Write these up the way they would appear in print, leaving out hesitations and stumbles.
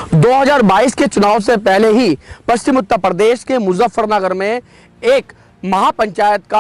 2022 के चुनाव से पहले ही पश्चिम उत्तर प्रदेश के मुजफ्फरनगर में एक महापंचायत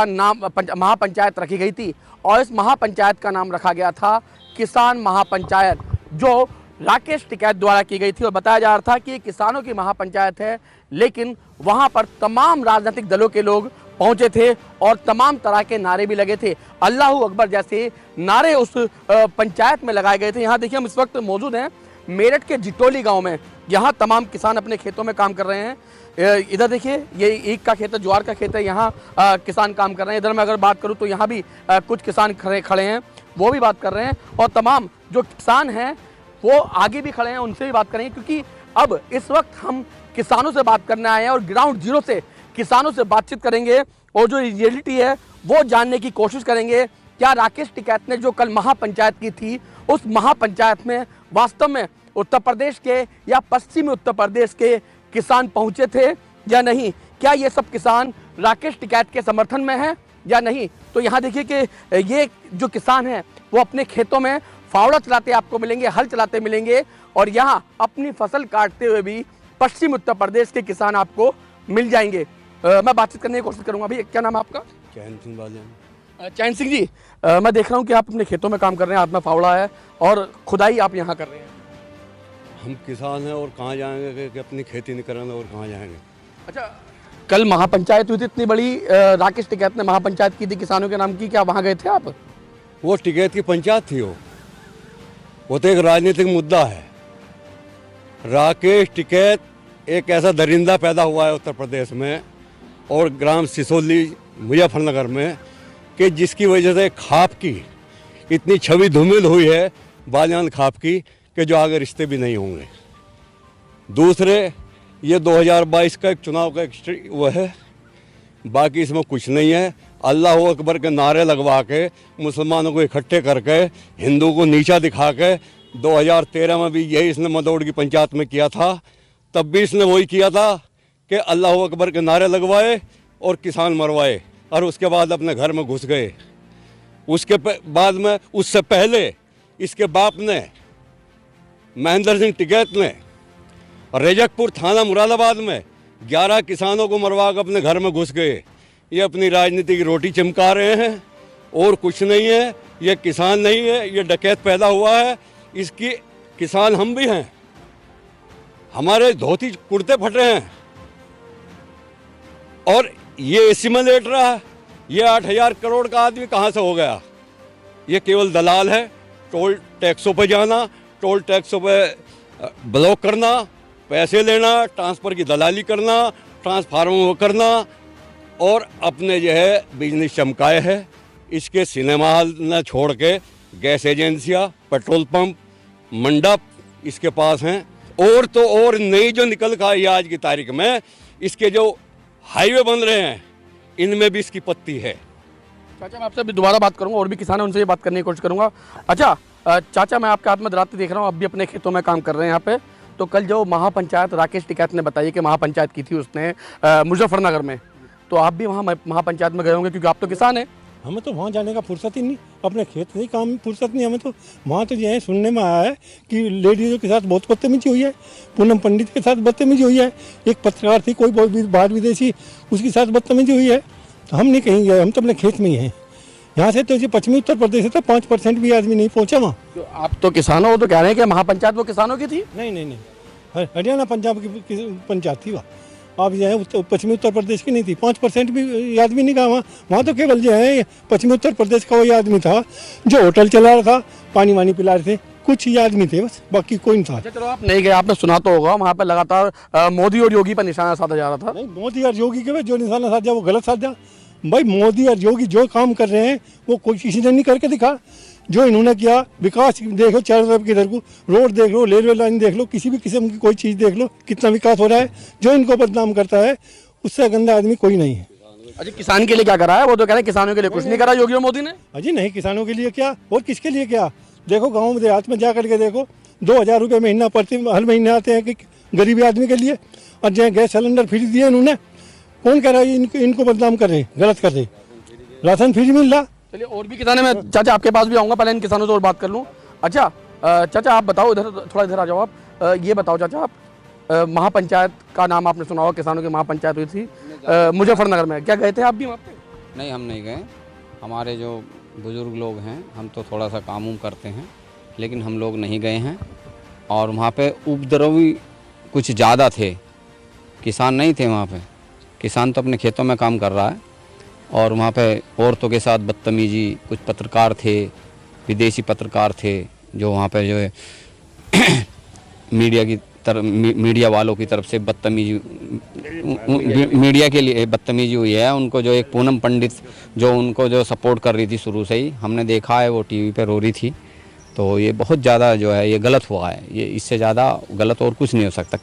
रखी गई थी और इस महापंचायत का नाम रखा गया था किसान महापंचायत, जो राकेश टिकैत द्वारा की गई थी। और बताया जा रहा था कि ये किसानों की महापंचायत है, लेकिन वहां पर तमाम राजनीतिक दलों के लोग पहुंचे थे और तमाम तरह के नारे भी लगे थे। अल्लाहू अकबर जैसे नारे उस पंचायत में लगाए गए थे। यहाँ देखिए, हम इस वक्त मौजूद हैं मेरठ के जिटोली गांव में। यहाँ तमाम किसान अपने खेतों में काम कर रहे हैं। इधर देखिए, ये ईख का खेत है, ज्वार का खेत है, यहाँ किसान काम कर रहे हैं। इधर मैं अगर बात करूँ तो यहाँ भी कुछ किसान खड़े हैं, वो भी बात कर रहे हैं। और तमाम जो किसान हैं वो आगे भी खड़े हैं, उनसे भी बात करेंगे, क्योंकि अब इस वक्त हम किसानों से बात करने आए हैं और ग्राउंड जीरो से किसानों से बातचीत करेंगे और जो रियलिटी है वो जानने की कोशिश करेंगे। क्या राकेश टिकैत ने जो कल महापंचायत की थी, उस महापंचायत में वास्तव में उत्तर प्रदेश के या पश्चिमी उत्तर प्रदेश के किसान पहुंचे थे या नहीं? क्या ये सब किसान राकेश टिकैत के समर्थन में हैं या नहीं? तो यहाँ देखिए कि ये जो किसान हैं वो अपने खेतों में फावड़ा चलाते आपको मिलेंगे, हल चलाते मिलेंगे, और यहाँ अपनी फसल काटते हुए भी पश्चिम उत्तर प्रदेश के किसान आपको मिल जाएंगे। मैं बातचीत करने की कोशिश करूंगा। भाई, क्या नाम है आपका? चैन सिंह बालियान। चैन सिंह जी, मैं देख रहा हूँ कि आप अपने खेतों में काम कर रहे हैं, हाथ में फावड़ा है और खुदाई आप यहाँ कर रहे हैं। हम किसान हैं और कहाँ जाएंगे कि अपनी खेती नहीं करेंगे और कहाँ जाएंगे। अच्छा, कल महापंचायत हुई थी इतनी बड़ी, राकेश टिकैत ने महापंचायत की थी किसानों के नाम की, क्या वहाँ गए थे आप? वो टिकैत की पंचायत थी। वो तो एक राजनीतिक मुद्दा है। राकेश टिकैत एक ऐसा दरिंदा पैदा हुआ है उत्तर प्रदेश में और ग्राम सिसोली मुजफ्फरनगर में कि जिसकी वजह से खाप की इतनी छवि धूमिल हुई है, बालियान खाप की, कि जो आगे रिश्ते भी नहीं होंगे। दूसरे, ये 2022 का एक चुनाव का एक वो है, बाकी इसमें कुछ नहीं है। अल्लाह अकबर के नारे लगवा के मुसलमानों को इकट्ठे करके हिंदू को नीचा दिखा के 2013 में भी यही इसने मदौड़ की पंचायत में किया था। तब भी इसने वही किया था कि अल्लाह अकबर के नारे लगवाए और किसान मरवाए और उसके बाद अपने घर में घुस गए। उसके बाद में, उससे पहले इसके बाप ने, महेंद्र सिंह टिकैत ने, रेजकपुर थाना मुरादाबाद में 11 किसानों को मरवा कर अपने घर में घुस गए। ये अपनी राजनीति की रोटी चमका रहे हैं और कुछ नहीं है। ये किसान नहीं है, ये डकैत पैदा हुआ है। इसकी किसान हम भी हैं, हमारे धोती कुर्ते फट रहे हैं और ये एसी में लेट रहा है। ये 8,000 करोड़ का आदमी कहाँ से हो गया? ये केवल दलाल है। टोल टैक्सों पे जाना, टोल टैक्सों पे ब्लॉक करना, पैसे लेना, ट्रांसफ़र की दलाली करना, ट्रांसफार्मर करना और अपने जो है बिजनेस चमकाए है। इसके सिनेमा हॉल न छोड़ के गैस एजेंसियाँ, पेट्रोल पंप, मंडप इसके पास हैं। और तो और नई जो निकल कर आई आज की तारीख में, इसके जो हाईवे बन रहे हैं इनमें भी इसकी पत्ती है। चाचा, मैं आपसे अभी दोबारा बात करूंगा, और भी किसान हैं उनसे बात करने की कोशिश करूंगा। अच्छा चाचा, मैं आपके हाथ में दराती देख रहा हूँ, अब भी अपने खेतों में काम कर रहे हैं यहाँ पे। तो कल जो महापंचायत राकेश टिकैत ने बताई कि महापंचायत की थी उसने मुजफ्फरनगर में, तो आप भी वहाँ महापंचायत में गए होंगे क्योंकि आप तो किसान हैं। हमें तो वहाँ जाने का फुर्सत ही नहीं, अपने खेत से ही काम में फुर्सत नहीं। हमें तो वहाँ तो ये सुनने में आया है कि लेडीज़ों के साथ बहुत बदतमीजी हुई है, पूनम पंडित के साथ बदतमीजी हुई है, एक पत्रकार थी कोई बाहर विदेशी, उसके साथ बदतमीजी हुई है। तो हम नहीं कहीं गए, हम तो अपने खेत में ही हैं। यहाँ से तो जो पश्चिमी उत्तर प्रदेश है तो 5% भी आदमी नहीं पहुँचा वहाँ। तो आप तो किसान हो, तो कह रहे हैं कि महापंचायत वो किसानों की थी? नहीं, हरियाणा पंजाब की पंचायत थी वहाँ। आप जो है पश्चिमी उत्तर प्रदेश की नहीं थी। 5% भी आदमी नहीं कहा वहाँ तो केवल जो है पश्चिमी उत्तर प्रदेश का वही आदमी था जो होटल चला रहा था, पानी वानी पिला रहे थे, कुछ ही आदमी थे बस, बाकी कोई नहीं था। अच्छा चलो, आप नहीं गए, आपने सुना तो होगा वहाँ पे लगातार मोदी और योगी पर निशाना साधा जा रहा था। नहीं, मोदी और योगी के जो निशाना साधा वो गलत साधा। भाई, मोदी और योगी जो काम कर रहे हैं वो कोई किसी ने नहीं करके दिखा। जो इन्होंने किया, विकास देख लो चारों तरफ किधर को, रोड देख लो, रेलवे लाइन देख लो, किसी भी किस्म की कोई चीज़ देख लो, कितना विकास हो रहा है। जो इनको बदनाम करता है उससे गंदा आदमी कोई नहीं है। अजी, किसान के लिए क्या करा है? वो तो कह रहे हैं किसानों के लिए कुछ नहीं करा योगी और मोदी ने। अजी नहीं, किसानों के लिए क्या और किसके लिए क्या? देखो गाँव में देहात में जा करके देखो, 2,000 रुपये महीना हर महीने आते हैं कि गरीबी आदमी के लिए। और जो गैस सिलेंडर फ्री दिए इन्होंने, कौन कह रहा है इनको बदनाम कर रहे, गलत कर रहे? राशन फ्री मिल रहा। चलिए, और भी किसान है, मैं चाचा आपके पास भी आऊँगा, पहले इन किसानों से और बात कर लूँ। अच्छा चाचा, आप बताओ, इधर थोड़ा इधर आ जाओ आप। ये बताओ चाचा आप, महापंचायत का नाम आपने सुना होगा, किसानों की महापंचायत हुई थी मुजफ्फरनगर में, क्या गए थे आप भी वहाँ पे? नहीं, हम नहीं गए। हमारे जो बुज़ुर्ग लोग हैं, हम तो थोड़ा सा काम करते हैं, लेकिन हम लोग नहीं गए हैं। और वहाँ पे उपद्रवी कुछ ज़्यादा थे, किसान नहीं थे वहाँ पे। किसान तो अपने खेतों में काम कर रहा है, और वहाँ पे औरतों के साथ बदतमीजी, कुछ पत्रकार थे, विदेशी पत्रकार थे, जो वहाँ पे जो है मीडिया वालों की तरफ से बदतमीजी, मीडिया के लिए बदतमीजी हुई है। उनको जो एक पूनम पंडित जो उनको जो सपोर्ट कर रही थी शुरू से ही, हमने देखा है, वो टीवी पे रो रही थी। तो ये बहुत ज़्यादा जो है ये गलत हुआ है, ये इससे ज़्यादा गलत और कुछ नहीं हो सकता।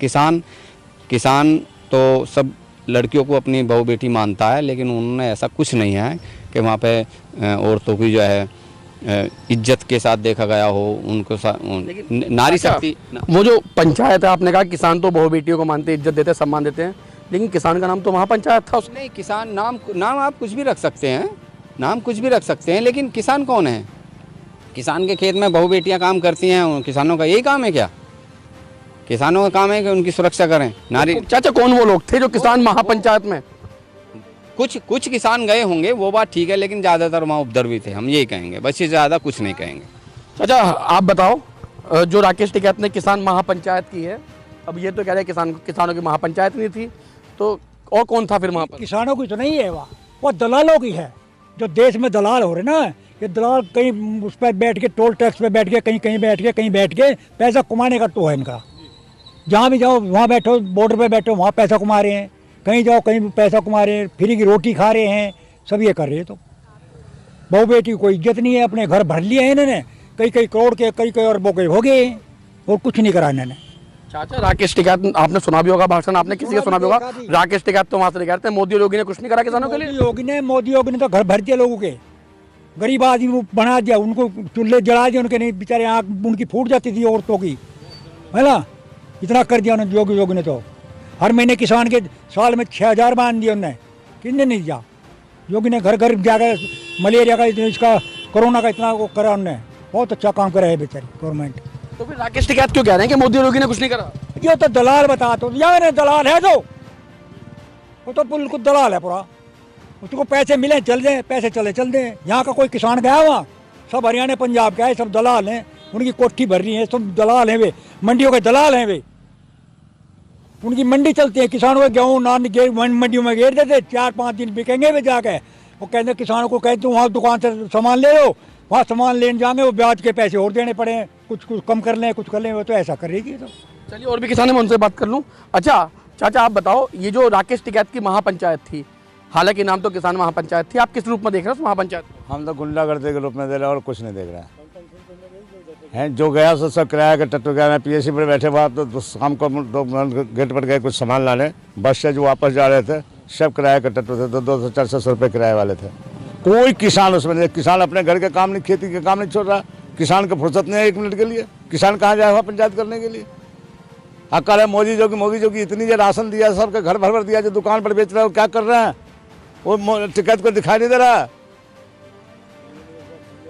किसान तो सब लड़कियों को अपनी बहू बेटी मानता है, लेकिन उन्होंने ऐसा कुछ नहीं है कि वहाँ पे औरतों की जो है इज्जत के साथ देखा गया हो, उनको नारी शक्ति। वो जो पंचायत है, आपने कहा किसान तो बहू बेटियों को मानते, इज्जत देते, सम्मान देते हैं, लेकिन किसान का नाम तो महापंचायत था उसमें। नहीं, किसान नाम आप कुछ भी रख सकते हैं, नाम कुछ भी रख सकते हैं, लेकिन किसान कौन है? किसान के खेत में बहू बेटियां काम करती हैं, किसानों का यही काम है क्या? किसानों का काम है कि उनकी सुरक्षा करें। नारी चाचा कौन वो लोग थे जो किसान महापंचायत में? कुछ किसान गए होंगे, वो बात ठीक है, लेकिन ज़्यादातर वहाँ उपद्रवी थे, हम यही कहेंगे, बस ये ज़्यादा कुछ नहीं कहेंगे। चाचा आप बताओ, जो राकेश टिकैत ने किसान महापंचायत की है, अब ये तो कह रहे हैं किसानों की महापंचायत नहीं थी, तो और कौन था फिर वहाँ पर? किसानों की तो नहीं है, वो दलालों की है। जो देश में दलाल हो रहे ना, ये दलाल कहीं उस पर बैठ के, टोल टैक्स पे बैठ के, कहीं बैठ के पैसा कमाने का तो है इनका। जहाँ भी जाओ वहाँ बैठो, बॉर्डर पे बैठो, वहाँ पैसा कमा रहे हैं, कहीं जाओ कहीं पैसा कमा रहे हैं, फ्री की रोटी खा रहे हैं, सब ये कर रहे हैं। तो बहू बेटी को कोई इज्जत नहीं है, अपने घर भर लिए हैं इन्होंने, कई करोड़ के, कई अरबों के हो गए, और कुछ नहीं करा इन्होंने। चाचा राकेश टिकैत आपने सुना भी होगा भाषण, आपने किसी का सुना भी होगा, राकेश टिकैत तो वहाँ से कहते हैं मोदी योगी ने कुछ नहीं करा किसानों के लिए। मोदी योगी ने तो घर भर दिया लोगों के, गरीब आदमी बना दिया, उनको चूल्हे जला दिए, उनके नहीं बेचारे आँख उनकी फूट जाती थी औरतों की, है ना, इतना कर दिया उन्होंने योगी ने। तो हर महीने किसान के साल में 6,000 बांध दिए उन्होंने, किसने नहीं दिया? योगी ने घर घर जाकर मलेरिया का, इसका कोरोना का इतना वो करा उन्होंने, बहुत अच्छा काम करा है बेचारी गवर्नमेंट। तो फिर राकेश टिकैत क्यों कह रहे हैं कि मोदी योगी ने कुछ नहीं करा? ये तो दलाल बता, तो यार दलाल है, जो वो तो बिल्कुल दलाल है पूरा, उसको पैसे मिले चल दे, पैसे चल दे। यहाँ का कोई किसान गया वहाँ, सब हरियाणा पंजाब के आए, सब दलाल हैं, उनकी कोठी भर रही है, सब दलाल हैं, वे मंडियों के दलाल हैं, वे उनकी मंडी चलती है, किसानों के गेहूँ नान मंडियों में घेर देते, 4-5 दिन बिकेंगे वे जाके, वो कहते किसानों को कहते वहाँ दुकान से सामान ले लो, वहाँ सामान लेने जाएंगे, वो ब्याज के पैसे और देने पड़े, कुछ कम कर लें, कुछ कर लें, वो तो ऐसा करेगी। तो चलिए और भी किसान है, मैं उनसे बात कर लूँ। अच्छा चाचा आप बताओ, ये जो राकेश टिकैत की महापंचायत थी, हालांकि नाम तो किसान महापंचायत थी, आप किस रूप में देख रहे हो उस महापंचायत को? हम तो गुंडागर्दी के रूप में दे रहे हैं और कुछ नहीं देख रहे हैं। जो गया सो सब किराया के टट्टू गया। मैं पीएससी पर बैठे हुआ तो शाम को 2 गेट पर गए कुछ सामान लाने, बस से जो वापस जा रहे थे सब किराया के टट्टू थे, 200-400 रुपये किराए वाले थे। कोई किसान उसमें नहीं, किसान अपने घर के काम नहीं, खेती के काम नहीं छोड़ रहा, किसान को फुर्सत नहीं है 1 मिनट के लिए। किसान कहाँ जाए वहाँ पंचायत करने के लिए? अक्ल है मोदी जोगी इतनी जो राशन दिया, सबके घर भर दिया, जो दुकान पर बेच रहे हैं वो क्या कर रहे हैं? वो टिकट को दिखाई नहीं दे रहा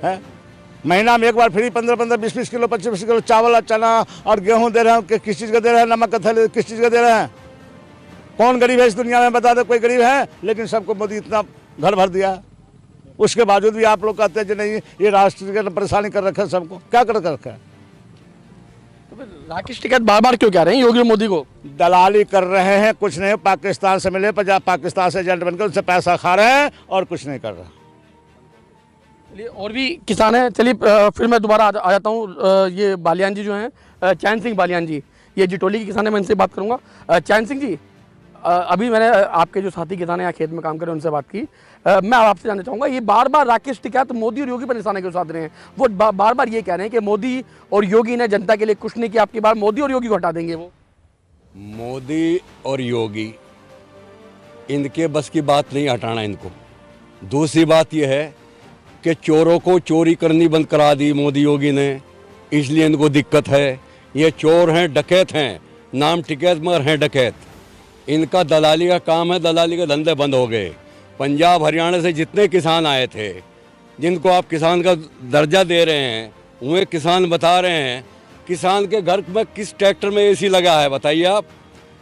है। महीना में एक बार फ्री 15-15, 20-20 किलो, 25-25 किलो चावल, चना और गेहूं दे रहे हैं। किस चीज़ का दे रहे हैं? नमक का थैली किस चीज़ का दे रहे हैं? कौन गरीब है इस दुनिया में? बता दो, कोई गरीब है? लेकिन सबको मोदी इतना घर भर दिया, उसके बावजूद भी आप लोग कहते हैं कि नहीं ये राष्ट्र के परेशानी कर रखा है, सबको क्या कर रखा है? तो फिर राकेश टिकैत बार क्यों कह रहे हैं योगी और मोदी को? दलाली कर रहे हैं, कुछ नहीं। पाकिस्तान से मिले, पाकिस्तान से एजेंट बनकर उनसे पैसा खा रहे हैं और कुछ नहीं कर रहा। चलिए और भी किसान हैं, चलिए फिर मैं दोबारा आ जाता हूँ। ये बालियान जी जो हैं, चैन सिंह बालियान जी, ये जिटोली के किसान है, मैं इनसे बात करूँगा। चैन सिंह जी, अभी मैंने आपके जो साथी किसान हैं यहाँ खेत में काम कर रहे हैं उनसे बात की। मैं आपसे जानना चाहूँगा, ये बार बार राकेश टिकैत मोदी और योगी पर निशाना क्यों साध रहे हैं? वो बार बार ये कह रहे हैं कि मोदी और योगी ने जनता के लिए कुछ नहीं किया, आपकी बार मोदी और योगी को हटा देंगे। वो मोदी और योगी इनके बस की बात नहीं हटाना इनको। दूसरी बात यह है कि चोरों को चोरी करनी बंद करा दी मोदी योगी ने, इसलिए इनको दिक्कत है। ये चोर हैं, डकैत हैं, नाम टिकैत मगर हैं डकैत। इनका दलाली का काम है, दलाली के धंधे बंद हो गए। पंजाब हरियाणा से जितने किसान आए थे, जिनको आप किसान का दर्जा दे रहे हैं, उन्हें किसान बता रहे हैं, किसान के घर में किस ट्रैक्टर में एसी लगा है बताइए आप,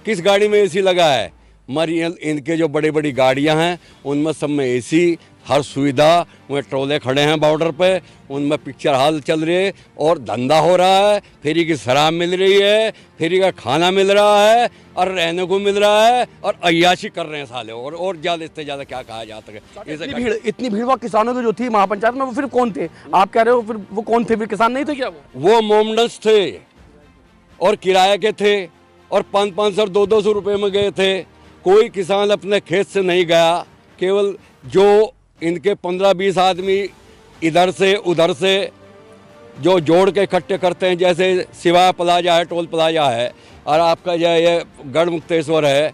किस गाड़ी में एसी लगा है? मगर इनके जो बड़ी बड़ी गाड़ियां हैं उनमें सब में एसी, हर सुविधा, वह ट्रोले खड़े हैं बॉर्डर पे, उनमें पिक्चर हॉल चल रही है और धंधा हो रहा है, फ्री की शराब मिल रही है, फ्री का खाना मिल रहा है और रहने को मिल रहा है और अय्याशी कर रहे हैं साले। और ज़्यादा इससे ज़्यादा क्या कहा जा सके। इतनी भीड़ वहाँ किसानों की जो थी महापंचायत में, वो फिर कौन थे? आप कह रहे हो फिर वो कौन थे? फिर किसान नहीं थे क्या वो मोमडन्स थे और किराए के थे और 500-500 200 रुपये में गए थे। कोई किसान अपने खेत से नहीं गया, केवल जो इनके 15-20 आदमी इधर से उधर से जो जोड़ के इकट्ठे करते हैं, जैसे शिवा प्लाजा है, टोल प्लाजा है, और आपका जो ये गढ़ मुक्तेश्वर है,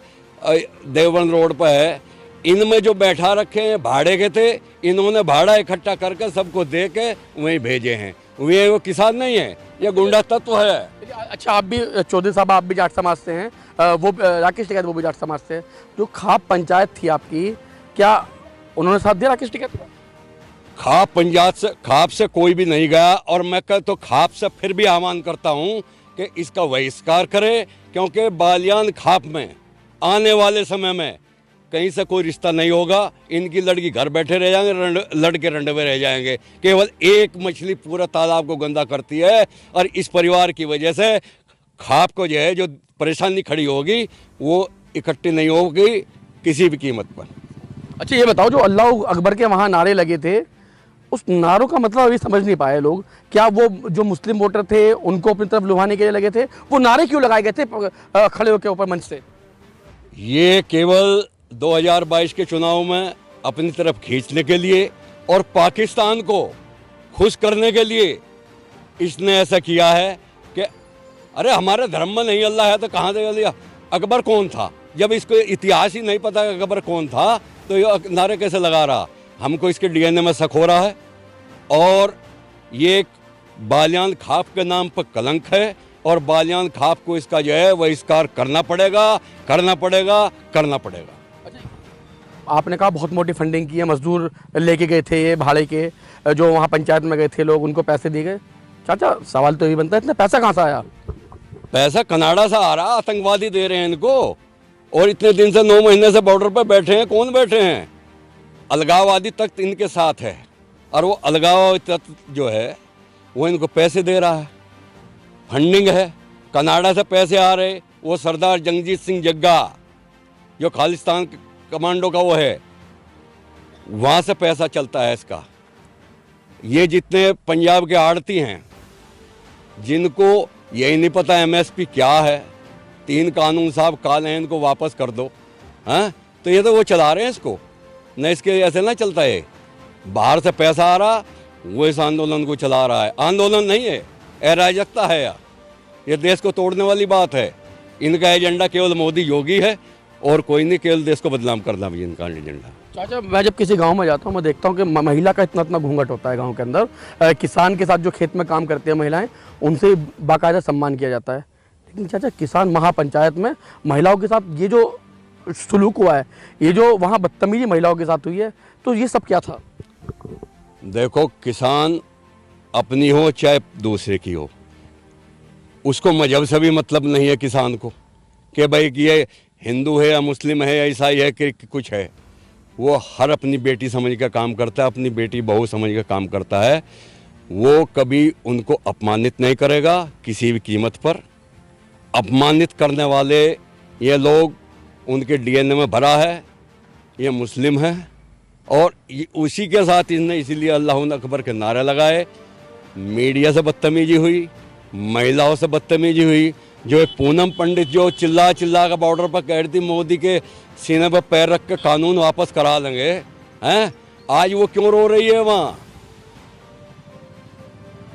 देवबंद रोड पर है, इनमें जो बैठा रखे हैं भाड़े के थे, इन्होंने भाड़ा इकट्ठा करके सबको दे के वहीं भेजे हैं। वो किसान नहीं है, ये गुंडा तत्व है। अच्छा, आप भी चौधरी साहब, आप भी जाट समाज से हैं, वो राकेश टिकैत वो भी जाट समाज से। जो खाप पंचायत थी आपकी, क्या उन्होंने साथ दिया राकेश टिकैत? खाप से कोई भी नहीं गया और मैं तो खाप से फिर भी आह्वान करता हूं कि इसका बहिष्कार करे, क्योंकि बालियान खाप में आने वाले समय में कहीं से कोई रिश्ता नहीं होगा। इनकी लड़की घर बैठे रह जाएंगे, लड़के रंडवे रह जाएंगे। केवल एक मछली पूरा तालाब को गंदा करती है और इस परिवार की वजह से खाप को जो है जो परेशानी खड़ी होगी वो इकट्ठी नहीं होगी किसी भी कीमत पर। अच्छा, ये बताओ, जो अल्लाह अकबर के वहाँ नारे लगे थे, उस नारों का मतलब अभी समझ नहीं पाए लोग। क्या वो जो मुस्लिम वोटर थे उनको अपनी तरफ लुभाने के लिए लगे थे? वो नारे क्यों लगाए गए थे खड़े होकर ऊपर मंच से? ये केवल 2022 के चुनाव में अपनी तरफ खींचने के लिए और पाकिस्तान को खुश करने के लिए इसने ऐसा किया है कि अरे हमारे धर्म में नहीं अल्लाह है तो कहाँ से लिया? अकबर कौन था? जब इसको इतिहास ही नहीं पता कि अकबर कौन था तो ये नारे कैसे लगा रहा? हमको इसके डीएनए में शक हो रहा है और ये एक बालियान खाप के नाम पर कलंक है और बालियान खाप को इसका जो है बहिष्कार करना पड़ेगा, करना पड़ेगा, करना पड़ेगा। आपने कहा बहुत मोटी फंडिंग की है, मजदूर लेके गए थे ये भाड़े के, जो वहाँ पंचायत में गए थे लोग, उनको पैसे दिए गए। चाचा, सवाल तो ये बनता है, इतना पैसा कहाँ से आया? पैसा कनाडा से आ रहा, आतंकवादी दे रहे हैं इनको। और इतने दिन से 9 महीने से बॉर्डर पर बैठे हैं। कौन बैठे हैं? अलगाववादी तख्त इनके साथ है और वो अलगाववादी तख्त जो है वो इनको पैसे दे रहा है, फंडिंग है, कनाडा से पैसे आ रहे। वो सरदार जंगजीत सिंह जग्गा जो खालिस्तान कमांडो का वो है, वहाँ से पैसा चलता है इसका। ये जितने पंजाब के आड़ती हैं जिनको यही नहीं पता एमएसपी क्या है, 3 कानून साहब काले हैं, इनको वापस कर दो, हाँ? तो ये तो वो चला रहे हैं इसको, न इसके ऐसे ना चलता है। बाहर से पैसा आ रहा, वो इस आंदोलन को चला रहा है। आंदोलन नहीं है, अराजकता है यार, ये देश को तोड़ने वाली बात है। इनका एजेंडा केवल मोदी योगी है और कोई नहीं, केवल देश को बदनाम करना भी इनका एजेंडा। चाचा, मैं जब किसी गांव में जाता हूं, मैं देखता हूं कि महिला का इतना घूंघट होता है गांव के अंदर। किसान के साथ जो खेत में काम करती है महिलाएं, उनसे बाकायदा सम्मान किया जाता है। लेकिन चाचा, किसान महापंचायत में महिलाओं के साथ ये जो सुलूक हुआ है, ये जो वहाँ बदतमीजी महिलाओं के साथ हुई है, तो ये सब क्या था? देखो, किसान अपनी हो चाहे दूसरे की हो, उसको मजहब से भी मतलब नहीं है किसान को कि भाई कि ये हिंदू है या मुस्लिम है या ईसाई है कि कुछ है। वो हर अपनी बेटी समझ का काम करता है, अपनी बेटी बहू समझ का काम करता है। वो कभी उनको अपमानित नहीं करेगा किसी भी कीमत पर। अपमानित करने वाले ये लोग उनके डीएनए में भरा है, ये मुस्लिम है और उसी के साथ इसने इसीलिए अल्लाह अकबर के नारे लगाए। मीडिया से बदतमीजी हुई, महिलाओं से बदतमीजी हुई। जो पूनम पंडित जो चिल्ला का बॉर्डर पर कह रही थी मोदी के सीने पर पैर रख के कानून वापस करा लेंगे, हैं? आज वो क्यों रो रही है वहाँ?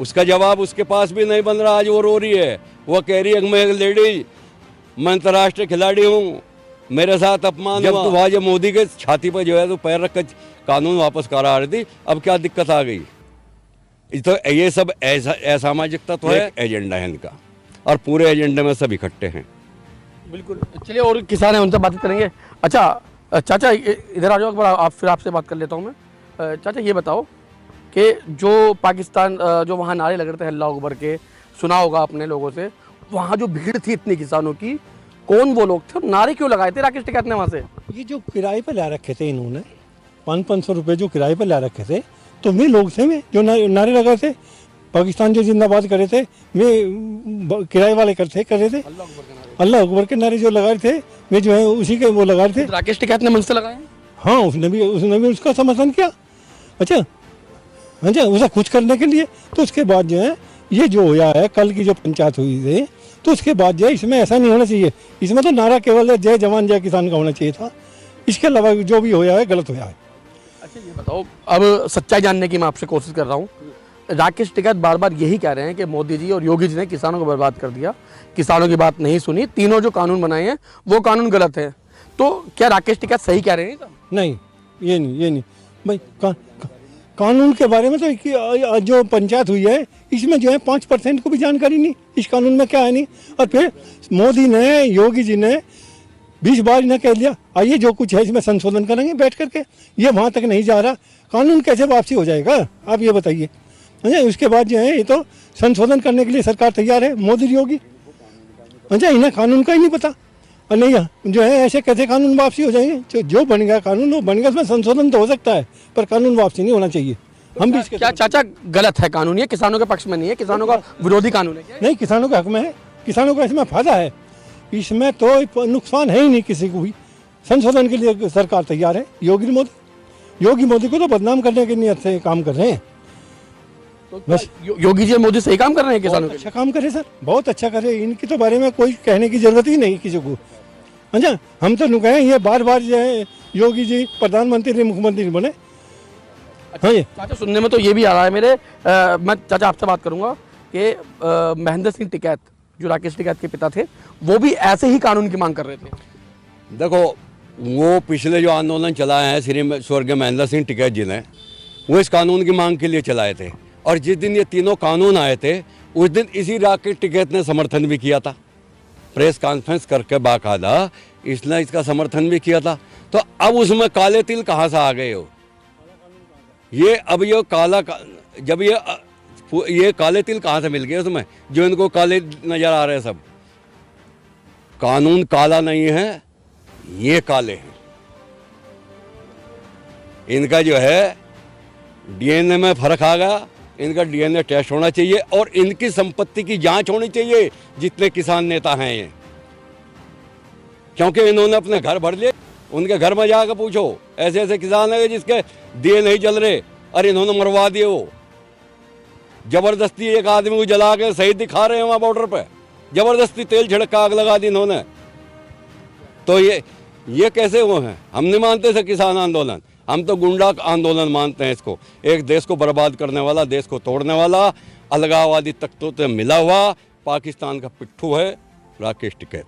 उसका जवाब उसके पास भी नहीं बन रहा। आज वो रो रही है, वो कह रही है मैं एक लेडी, मैं अंतर्राष्ट्रीय खिलाड़ी हूँ, मेरे साथ अपमान। जब तो वहाँ जब मोदी के छाती पर जो है तो पैर रख कर कानून वापस करा रही थी, अब क्या दिक्कत आ गई? तो ये सब असामाजिकता तो है, एजेंडा है इनका और पूरे एजेंडे में सब इकट्ठे हैं। बिल्कुल, चलिए और किसान हैं उनसे बात करेंगे। अच्छा चाचा, इधर आ जाओ एक बार, फिर आपसे बात कर लेता हूँ मैं। चाचा, ये बताओ कि जो पाकिस्तान जो वहाँ नारे लग रहे थे अल्लाह अकबर के, सुना होगा अपने लोगों से, वहाँ जो भीड़ थी इतनी किसानों की, कौन वो लोग थे, नारे क्यों लगाए थे राकेश टिकैत ने वहाँ से? ये जो किराए पर ला रखे थे इन्होंने 500 रुपये जो किराए पर ला रखे थे, तो वे लोग थे मैं जो नारे लगाए थे, पाकिस्तान जो जिंदाबाद करे थे, वे किराए वाले कर रहे थे, अल्लाह अकबर के नारे जो लगाए थे, वे जो है उसी के वो लगाए थे। राकेश टिकैत ने मंच से लगाए? हाँ, उसने भी उसका समर्थन किया। अच्छा, उसे कुछ करने के लिए। तो उसके बाद जो है ये जो हुआ है, कल की जो पंचायत हुई थी, तो उसके बाद जो है इसमें ऐसा नहीं होना चाहिए। इसमें तो नारा केवल जय जवान जय किसान का होना चाहिए था। इसके अलावा जो भी होया है गलत होया है। अच्छा ये बताओ, अब सच्चाई जानने की मैं आपसे कोशिश कर रहा हूँ। राकेश टिकैत बार बार यही कह रहे हैं कि मोदी जी और योगी जी ने किसानों को बर्बाद कर दिया, किसानों की बात नहीं सुनी, तीनों जो कानून बनाए हैं वो कानून गलत है। तो क्या राकेश टिकैत सही कह रहे हैं? नहीं, ये नहीं भाई, कानून के बारे में तो जो पंचायत हुई है इसमें जो है 5% को भी जानकारी नहीं, इस कानून में क्या है नहीं। और फिर मोदी ने, योगी जी ने 20 बार इन्हें कह दिया आइए जो कुछ है इसमें संशोधन करेंगे बैठ करके, ये वहाँ तक नहीं जा रहा। कानून कैसे वापसी हो जाएगा आप ये बताइए? उसके बाद जो है ये तो संशोधन करने के लिए सरकार तैयार है, मोदी योगी। अच्छा, इन्हें कानून का ही नहीं पता। और नहीं जो है ऐसे कैसे कानून वापसी हो जाएंगे? जो बन गया कानून वो बन गया, उसमें संशोधन तो हो सकता है पर कानून वापसी नहीं होना चाहिए। हम भी इसके क्या चाचा गलत है कानून? ये किसानों के पक्ष में नहीं है, किसानों का विरोधी कानून है क्या? नहीं, किसानों के हक में है, किसानों का इसमें फायदा है, इसमें तो नुकसान है ही नहीं किसी को भी। संशोधन के लिए सरकार तैयार है। योगी मोदी को तो बदनाम करने के नियत से काम कर रहे हैं। बस योगी जी और मोदी सही काम कर रहे हैं किसानों के? अच्छा काम करे सर, बहुत अच्छा करे, इनकी तो बारे में कोई कहने की जरूरत ही नहीं किसी को। अच्छा, हम तो कहें ये बार जो है योगी जी प्रधानमंत्री मुख्यमंत्री बने। हाँ जी चाचा, सुनने में तो ये भी आ रहा है मेरे, मैं चाचा आपसे बात करूंगा कि महेंद्र सिंह टिकैत जो राकेश टिकैत के पिता थे, वो भी ऐसे ही कानून की मांग कर रहे थे। देखो, वो पिछले जो आंदोलन चलाए हैं श्री स्वर्गीय महेंद्र सिंह टिकैत जी ने, वो इस कानून की मांग के लिए चलाए थे। और जिस दिन ये तीनों कानून आए थे उस दिन इसी राकेश टिकैत ने समर्थन भी किया था, प्रेस कॉन्फ्रेंस करके बाकायदा इसने इसका समर्थन भी किया था। तो अब उसमें काले तिल कहाँ से आ गए हो? ये अब ये जब ये काले तिल कहाँ से मिल गए उसमें जो इनको काले नजर आ रहे हैं? सब कानून काला नहीं है, ये काले हैं। इनका जो है डीएनए में फर्क आ गया, इनका डीएनए टेस्ट होना चाहिए और इनकी संपत्ति की जांच होनी चाहिए जितने किसान नेता हैं ये, क्योंकि इन्होंने अपने घर भर लिए। उनके घर में जाकर पूछो, ऐसे ऐसे किसान है जिसके दिए नहीं जल रहे, और इन्होंने मरवा दिए। वो जबरदस्ती एक आदमी को जला के शहीद दिखा रहे हैं वहां बॉर्डर पे, जबरदस्ती तेल छिड़क कर आग लगा दी इन्होंने। तो ये कैसे वो हैं? हम नहीं मानते थे किसान आंदोलन, हम तो गुंडा आंदोलन मानते हैं इसको। एक देश को बर्बाद करने वाला, देश को तोड़ने वाला, अलगाववादी तख्तों से मिला हुआ पाकिस्तान का पिट्ठू है राकेश टिकैत।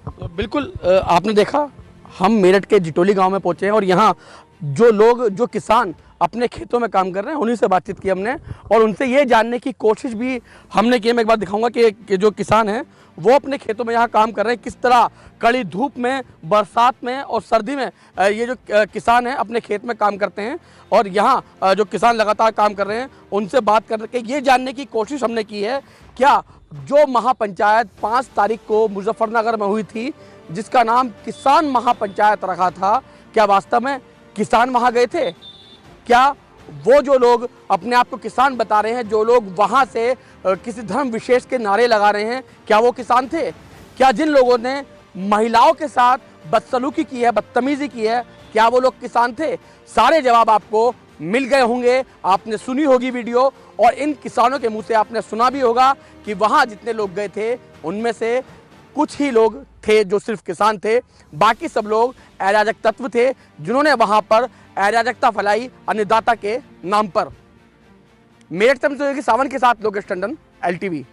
तो बिल्कुल आपने देखा, हम मेरठ के जिटोली गांव में पहुंचे हैं और यहाँ जो लोग, जो किसान अपने खेतों में काम कर रहे हैं, उन्हीं से बातचीत की हमने और उनसे ये जानने की कोशिश भी हमने की। मैं एक बार दिखाऊंगा कि जो किसान हैं वो अपने खेतों में यहाँ काम कर रहे हैं, किस तरह कड़ी धूप में, बरसात में और सर्दी में ये जो किसान हैं अपने खेत में काम करते हैं। और यहाँ जो किसान लगातार काम कर रहे हैं उनसे बात करके ये जानने की कोशिश हमने की है, क्या जो महापंचायत 5 तारीख को मुजफ्फरनगर में हुई थी, जिसका नाम किसान महापंचायत रखा था, क्या वास्तव में किसान वहाँ गए थे? क्या वो जो लोग अपने आप को किसान बता रहे हैं, जो लोग वहाँ से किसी धर्म विशेष के नारे लगा रहे हैं, क्या वो किसान थे? क्या जिन लोगों ने महिलाओं के साथ बदसलूकी की है, बदतमीजी की है, क्या वो लोग किसान थे? सारे जवाब आपको मिल गए होंगे। आपने सुनी होगी वीडियो और इन किसानों के मुंह से आपने सुना भी होगा कि वहाँ जितने लोग गए थे उनमें से कुछ ही लोग थे जो सिर्फ किसान थे, बाकी सब लोग अराजक तत्व थे जिन्होंने वहाँ पर अराजकता फैलाई अन्नदाता के नाम पर। मेरठ से सावन के साथ लोकेश टंडन, LTV।